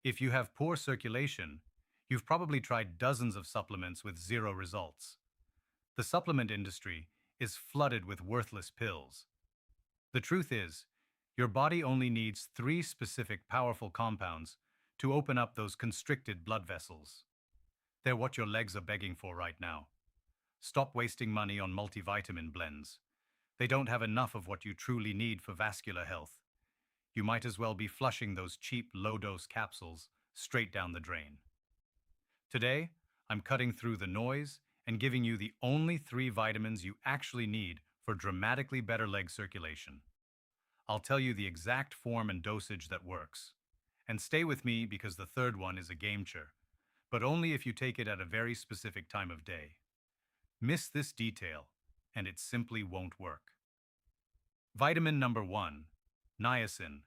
If you have poor circulation, you've probably tried dozens of supplements with zero results. The supplement industry is flooded with worthless pills. The truth is, your body only needs three specific powerful compounds to open up those constricted blood vessels. They're what your legs are begging for right now. Stop wasting money on multivitamin blends. They don't have enough of what you truly need for vascular health. You might as well be flushing those cheap low-dose capsules straight down the drain. Today, I'm cutting through the noise and giving you the only three vitamins you actually need for dramatically better leg circulation. I'll tell you the exact form and dosage that works. And stay with me because the third one is a game changer, but only if you take it at a very specific time of day. Miss this detail, and it simply won't work. Vitamin number 1, niacin,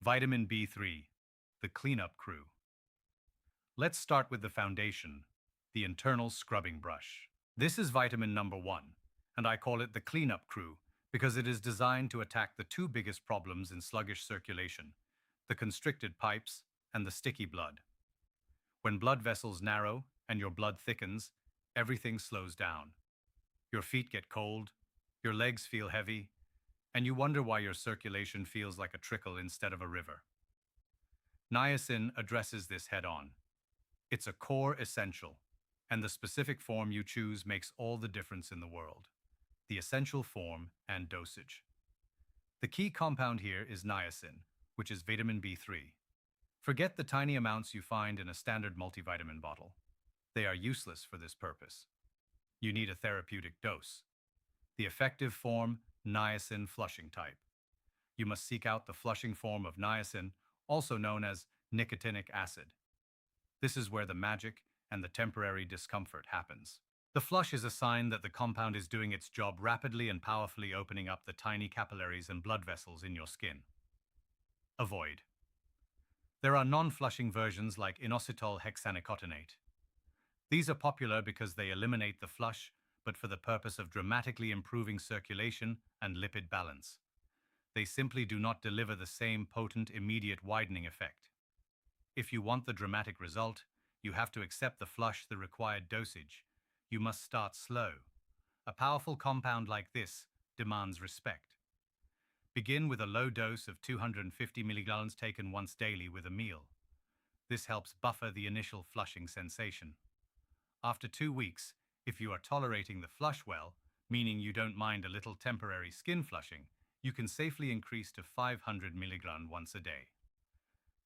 vitamin B3, the cleanup crew. Let's start with the foundation, the internal scrubbing brush. This is vitamin number 1, and I call it the cleanup crew because it is designed to attack the two biggest problems in sluggish circulation, the constricted pipes and the sticky blood. When blood vessels narrow and your blood thickens, everything slows down. Your feet get cold, your legs feel heavy, and you wonder why your circulation feels like a trickle instead of a river. Niacin addresses this head-on. It's a core essential, and the specific form you choose makes all the difference in the world. The essential form and dosage. The key compound here is niacin, which is vitamin B3. Forget the tiny amounts you find in a standard multivitamin bottle. They are useless for this purpose. You need a therapeutic dose. The effective form, niacin flushing type. You must seek out the flushing form of niacin, also known as nicotinic acid. This is where the magic and the temporary discomfort happens. The flush is a sign that the compound is doing its job rapidly and powerfully opening up the tiny capillaries and blood vessels in your skin. Avoid. There are non-flushing versions like inositol hexanicotinate. These are popular because they eliminate the flush, but for the purpose of dramatically improving circulation and lipid balance. They simply do not deliver the same potent, immediate widening effect. If you want the dramatic result, you have to accept the flush, the required dosage. You must start slow. A powerful compound like this demands respect. Begin with a low dose of 250 milligrams taken once daily with a meal. This helps buffer the initial flushing sensation. After 2 weeks, if you are tolerating the flush well, meaning you don't mind a little temporary skin flushing, you can safely increase to 500 milligrams once a day.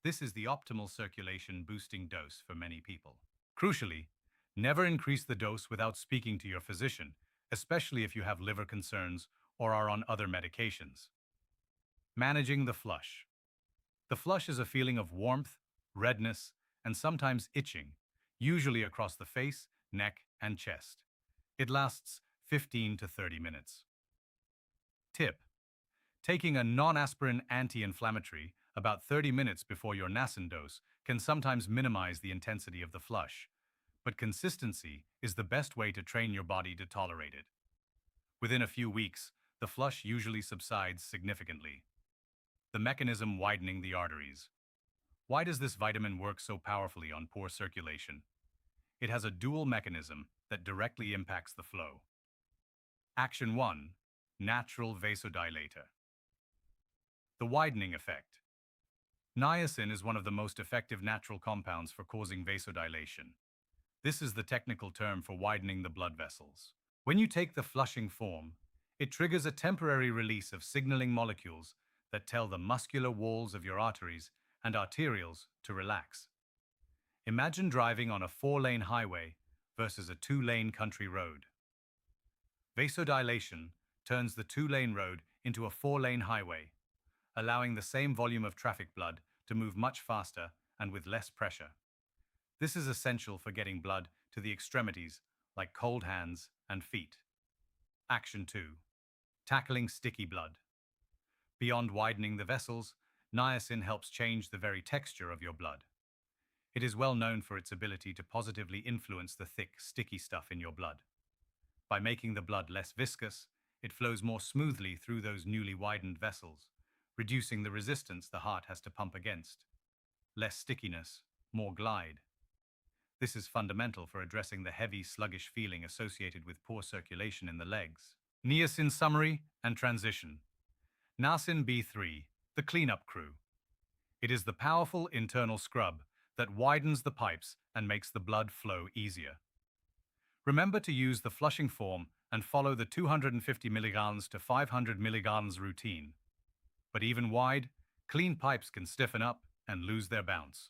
This is the optimal circulation boosting dose for many people. Crucially, never increase the dose without speaking to your physician, especially if you have liver concerns or are on other medications. Managing the flush. The flush is a feeling of warmth, redness, and sometimes itching, usually across the face, neck, and chest. It lasts 15 to 30 minutes. Tip: taking a non-aspirin anti-inflammatory about 30 minutes before your niacin dose can sometimes minimize the intensity of the flush, but consistency is the best way to train your body to tolerate it. Within a few weeks, the flush usually subsides significantly. The mechanism: widening the arteries. Why does this vitamin work so powerfully on poor circulation? It has a dual mechanism that directly impacts the flow. Action 1. Natural vasodilator. The widening effect. Niacin is one of the most effective natural compounds for causing vasodilation. This is the technical term for widening the blood vessels. When you take the flushing form, it triggers a temporary release of signaling molecules that tell the muscular walls of your arteries and arterioles to relax. Imagine driving on a 4-lane highway versus a 2-lane country road. Vasodilation turns the 2-lane road into a 4-lane highway, allowing the same volume of traffic blood to move much faster and with less pressure. This is essential for getting blood to the extremities like cold hands and feet. Action 2. Tackling sticky blood. Beyond widening the vessels, niacin helps change the very texture of your blood. It is well known for its ability to positively influence the thick, sticky stuff in your blood. By making the blood less viscous, it flows more smoothly through those newly widened vessels, reducing the resistance the heart has to pump against. Less stickiness, more glide. This is fundamental for addressing the heavy, sluggish feeling associated with poor circulation in the legs. Niacin summary and transition. Niacin B3, the cleanup crew. It is the powerful internal scrub that widens the pipes and makes the blood flow easier. Remember to use the flushing form and follow the 250 mg to 500 mg routine. But even wide, clean pipes can stiffen up and lose their bounce.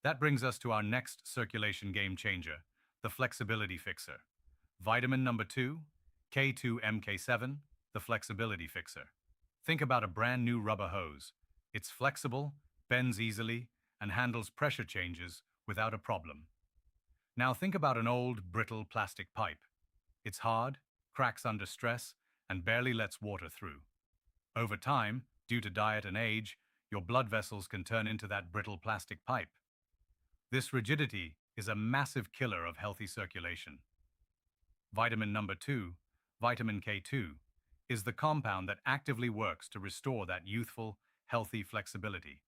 That brings us to our next circulation game changer, the flexibility fixer. Vitamin number 2, K2MK7, the flexibility fixer. Think about a brand new rubber hose. It's flexible, bends easily, and handles pressure changes without a problem. Now think about an old, brittle plastic pipe. It's hard, cracks under stress, and barely lets water through. Over time, due to diet and age, your blood vessels can turn into that brittle plastic pipe. This rigidity is a massive killer of healthy circulation. Vitamin number 2, vitamin K2, is the compound that actively works to restore that youthful, healthy flexibility.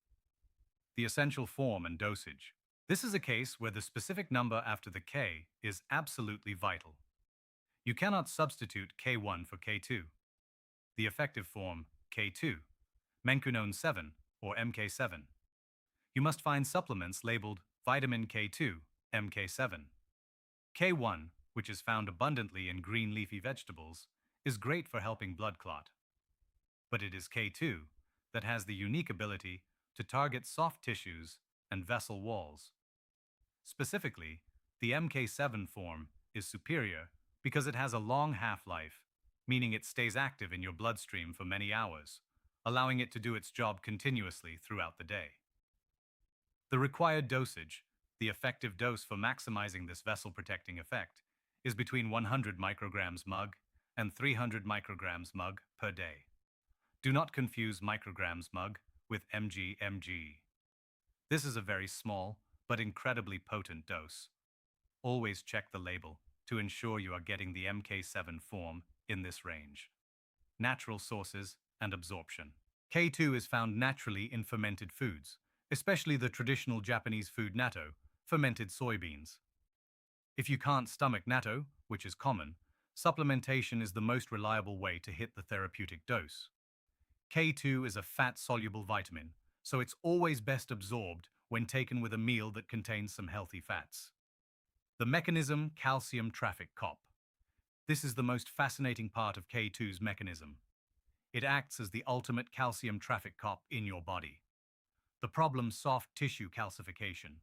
The essential form and dosage. This is a case where the specific number after the K is absolutely vital. You cannot substitute K1 for K2. The effective form, K2, Menquinone 7 or MK7. You must find supplements labeled vitamin K2, MK7. K1, which is found abundantly in green leafy vegetables, is great for helping blood clot. But it is K2 that has the unique ability to target soft tissues and vessel walls. Specifically, the MK7 form is superior because it has a long half-life, meaning it stays active in your bloodstream for many hours, allowing it to do its job continuously throughout the day. The required dosage, the effective dose for maximizing this vessel-protecting effect, is between 100 micrograms mg and 300 micrograms mg per day. Do not confuse micrograms mg with mg. This is a very small but incredibly potent dose. Always check the label to ensure you are getting the MK7 form in this range. Natural sources and absorption. K2 is found naturally in fermented foods, especially the traditional Japanese food natto, fermented soybeans. If you can't stomach natto, which is common, supplementation is the most reliable way to hit the therapeutic dose. K2 is a fat-soluble vitamin, so it's always best absorbed when taken with a meal that contains some healthy fats. The mechanism calcium traffic cop. This is the most fascinating part of K2's mechanism. It acts as the ultimate calcium traffic cop in your body. The problem: soft tissue calcification.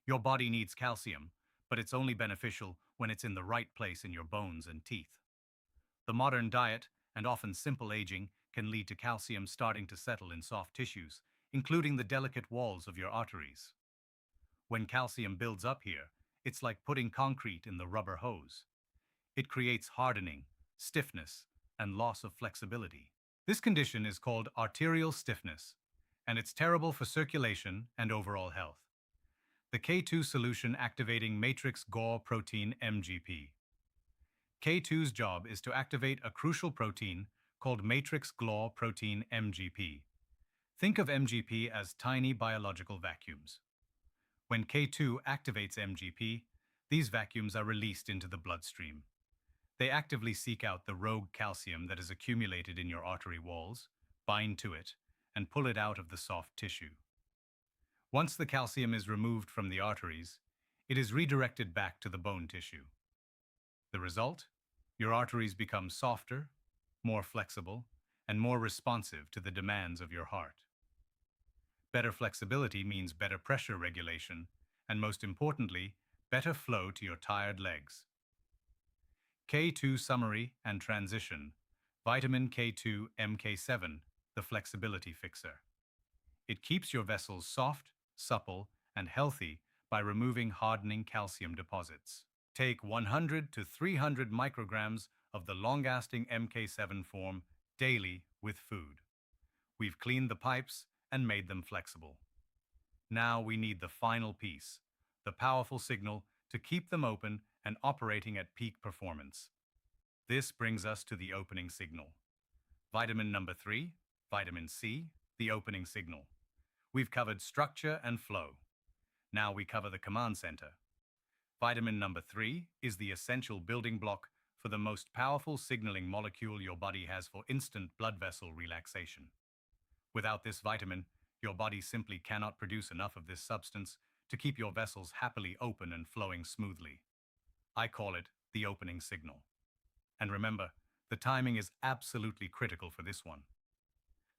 Your body needs calcium, but it's only beneficial when it's in the right place in your bones and teeth. The modern diet, and often simple aging, can lead to calcium starting to settle in soft tissues, including the delicate walls of your arteries. When calcium builds up here, it's like putting concrete in the rubber hose. It creates hardening, stiffness, and loss of flexibility. This condition is called arterial stiffness, and it's terrible for circulation and overall health. The K2 solution activating matrix GAW protein MGP. K2's job is to activate a crucial protein called matrix GAW protein MGP. Think of MGP as tiny biological vacuums. When K2 activates MGP, these vacuums are released into the bloodstream. They actively seek out the rogue calcium that is accumulated in your artery walls, bind to it, and pull it out of the soft tissue. Once the calcium is removed from the arteries, it is redirected back to the bone tissue. The result? Your arteries become softer, more flexible, and more responsive to the demands of your heart. Better flexibility means better pressure regulation, and most importantly, better flow to your tired legs. K2 summary and transition. Vitamin K2 MK7, the flexibility fixer. It keeps your vessels soft, supple, and healthy by removing hardening calcium deposits. Take 100 to 300 micrograms of the long-lasting MK7 form daily with food. We've cleaned the pipes and made them flexible. Now we need the final piece, the powerful signal to keep them open and operating at peak performance. This brings us to the opening signal. Vitamin number 3, vitamin C, the opening signal. We've covered structure and flow. Now we cover the command center. Vitamin number 3 is the essential building block for the most powerful signaling molecule your body has for instant blood vessel relaxation. Without this vitamin, your body simply cannot produce enough of this substance to keep your vessels happily open and flowing smoothly. I call it the opening signal. And remember, the timing is absolutely critical for this one.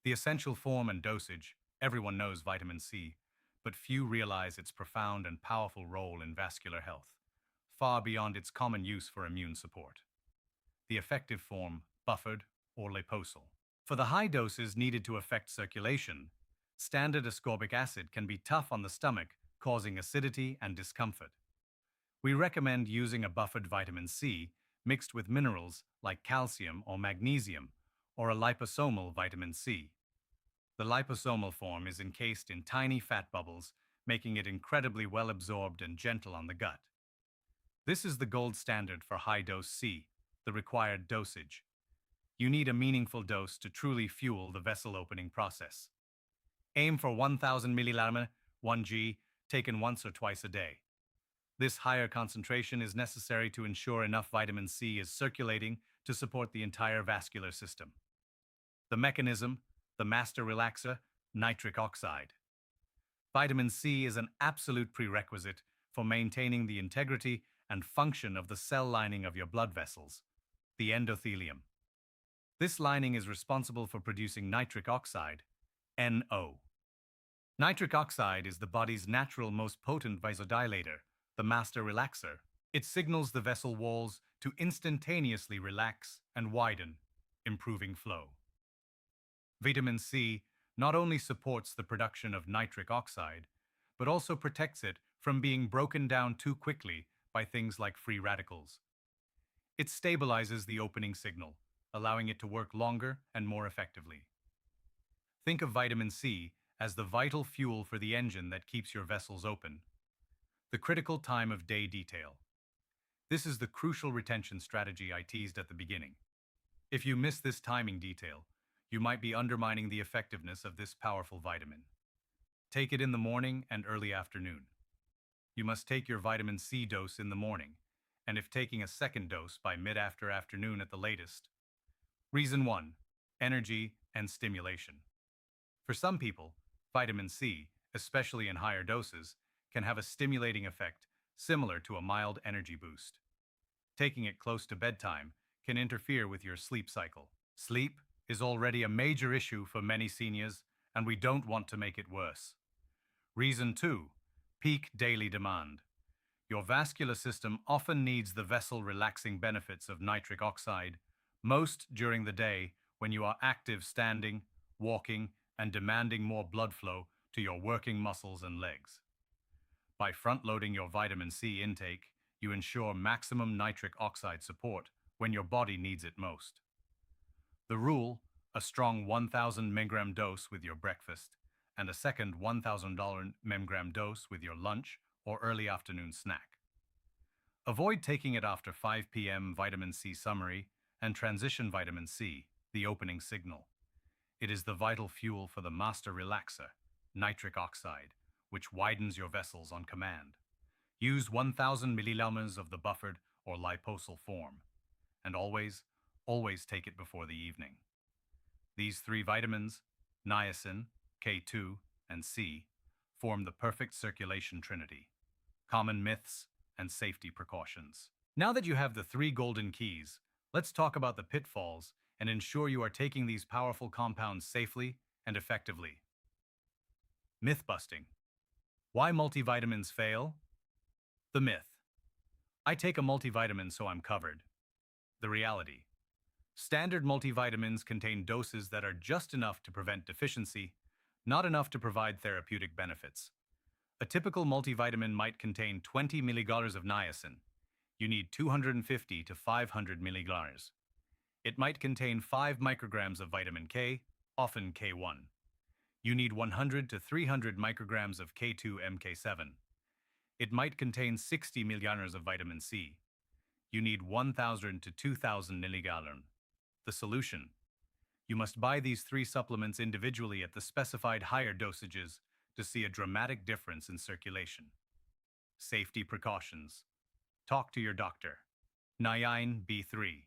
The essential form and dosage, everyone knows vitamin C, but few realize its profound and powerful role in vascular health, far beyond its common use for immune support. The effective form, buffered or liposol. For the high doses needed to affect circulation, standard ascorbic acid can be tough on the stomach, causing acidity and discomfort. We recommend using a buffered vitamin C mixed with minerals like calcium or magnesium, or a liposomal vitamin C. The liposomal form is encased in tiny fat bubbles, making it incredibly well absorbed and gentle on the gut. This is the gold standard for high-dose C, the required dosage. You need a meaningful dose to truly fuel the vessel opening process. Aim for 1000 milliliter, 1g, taken once or twice a day. This higher concentration is necessary to ensure enough vitamin C is circulating to support the entire vascular system. The mechanism, the master relaxer, nitric oxide. Vitamin C is an absolute prerequisite for maintaining the integrity and function of the cell lining of your blood vessels, the endothelium. This lining is responsible for producing nitric oxide, NO. Nitric oxide is the body's natural most potent vasodilator, the master relaxer. It signals the vessel walls to instantaneously relax and widen, improving flow. Vitamin C not only supports the production of nitric oxide, but also protects it from being broken down too quickly by things like free radicals. It stabilizes the opening signal, allowing it to work longer and more effectively. Think of vitamin C as the vital fuel for the engine that keeps your vessels open. The critical time of day detail. This is the crucial retention strategy I teased at the beginning. If you miss this timing detail, you might be undermining the effectiveness of this powerful vitamin. Take it in the morning and early afternoon. You must take your vitamin C dose in the morning, and if taking a second dose by mid-afternoon at the latest. Reason 1. Energy and stimulation. For some people, vitamin C, especially in higher doses, can have a stimulating effect similar to a mild energy boost. Taking it close to bedtime can interfere with your sleep cycle. Sleep is already a major issue for many seniors, and we don't want to make it worse. Reason 2. Peak daily demand. Your vascular system often needs the vessel-relaxing benefits of nitric oxide, most during the day when you are active standing, walking, and demanding more blood flow to your working muscles and legs. By front-loading your vitamin C intake, you ensure maximum nitric oxide support when your body needs it most. The rule: a strong 1000 mg dose with your breakfast and a second 1000 mg dose with your lunch or early afternoon snack. Avoid taking it after 5 p.m. vitamin C summary and transition vitamin C, the opening signal. It is the vital fuel for the master relaxer, nitric oxide, which widens your vessels on command. Use 1000 milliliters of the buffered or liposol form, and always take it before the evening. These three vitamins, niacin, K2, and C, form the perfect circulation trinity. Common myths and safety precautions. Now that you have the three golden keys, let's talk about the pitfalls and ensure you are taking these powerful compounds safely and effectively. Myth busting. Why multivitamins fail? The myth: I take a multivitamin so I'm covered. The reality: standard multivitamins contain doses that are just enough to prevent deficiency, not enough to provide therapeutic benefits. A typical multivitamin might contain 20 milligrams of niacin. You need 250 to 500 milligrams. It might contain 5 micrograms of vitamin K, often K1. You need 100 to 300 micrograms of K2 MK7. It might contain 60 milligrams of vitamin C. You need 1,000 to 2,000 milligrams. The solution: you must buy these three supplements individually at the specified higher dosages to see a dramatic difference in circulation. Safety precautions. Talk to your doctor. Niacin B3.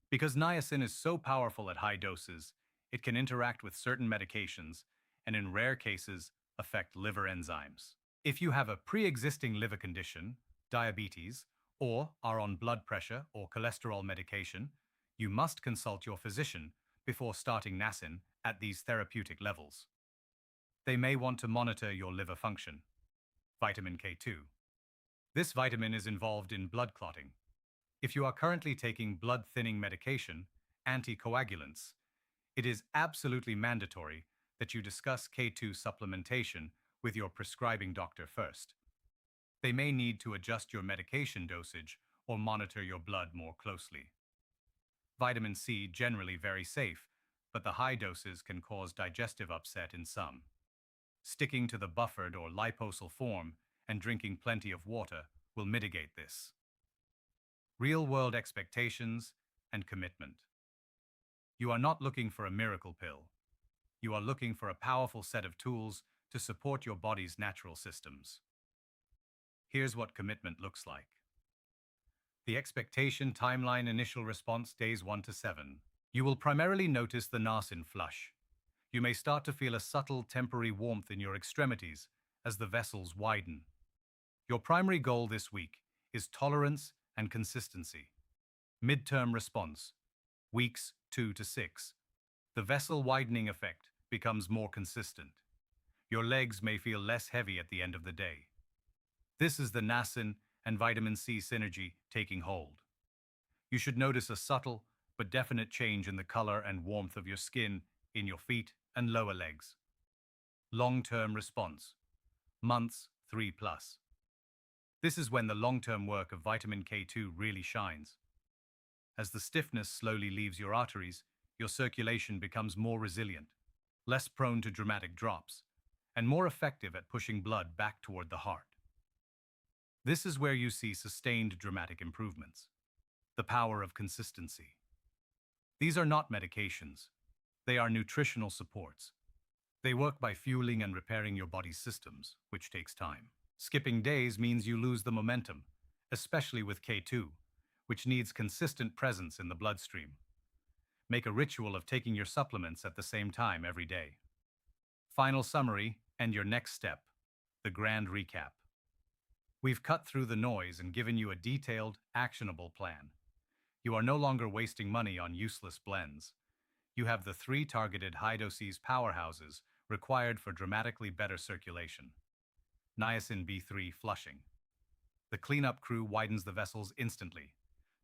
Because niacin is so powerful at high doses, it can interact with certain medications and in rare cases affect liver enzymes. If you have a pre-existing liver condition, diabetes, or are on blood pressure or cholesterol medication, you must consult your physician before starting niacin at these therapeutic levels. They may want to monitor your liver function. Vitamin K2. This vitamin is involved in blood clotting. If you are currently taking blood-thinning medication, anticoagulants, it is absolutely mandatory that you discuss K2 supplementation with your prescribing doctor first. They may need to adjust your medication dosage or monitor your blood more closely. Vitamin C generally very safe, but the high doses can cause digestive upset in some. Sticking to the buffered or liposol form and drinking plenty of water will mitigate this. Real-world expectations and commitment. You are not looking for a miracle pill. You are looking for a powerful set of tools to support your body's natural systems. Here's what commitment looks like. The expectation timeline initial response days 1 to 7. You will primarily notice the niacin flush. You may start to feel a subtle temporary warmth in your extremities as the vessels widen. Your primary goal this week is tolerance and consistency. Midterm response, weeks 2 to 6. The vessel widening effect becomes more consistent. Your legs may feel less heavy at the end of the day. This is the niacin and vitamin C synergy taking hold. You should notice a subtle but definite change in the color and warmth of your skin in your feet and lower legs. Long-term response, months 3 plus. This is when the long-term work of vitamin K2 really shines. As the stiffness slowly leaves your arteries, your circulation becomes more resilient, less prone to dramatic drops, and more effective at pushing blood back toward the heart. This is where you see sustained dramatic improvements. The power of consistency. These are not medications. They are nutritional supports. They work by fueling and repairing your body's systems, which takes time. Skipping days means you lose the momentum, especially with K2, which needs consistent presence in the bloodstream. Make a ritual of taking your supplements at the same time every day. Final summary and your next step, the grand recap. We've cut through the noise and given you a detailed, actionable plan. You are no longer wasting money on useless blends. You have the 3 targeted high-doses powerhouses required for dramatically better circulation. Niacin B3 flushing. The cleanup crew widens the vessels instantly.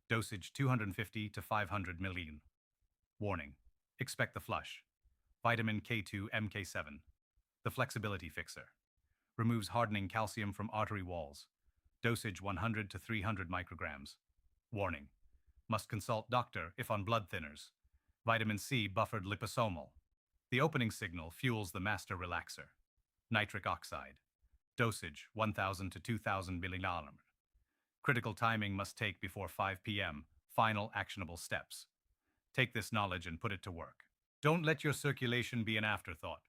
Dosage 250 to 500 million. Warning: expect the flush. Vitamin K2 MK7. The flexibility fixer. Removes hardening calcium from artery walls. Dosage 100 to 300 micrograms. Warning: must consult doctor if on blood thinners. Vitamin C buffered liposomal. The opening signal fuels the master relaxer. Nitric oxide. Dosage 1000 to 2000 mg. Critical timing must take before 5 p.m. Final actionable steps. Take this knowledge and put it to work. Don't let your circulation be an afterthought.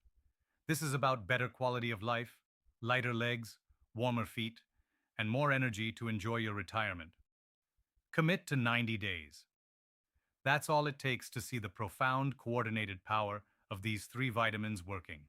This is about better quality of life, lighter legs, warmer feet, and more energy to enjoy your retirement. Commit to 90 days. That's all it takes to see the profound, coordinated power of these 3 vitamins working.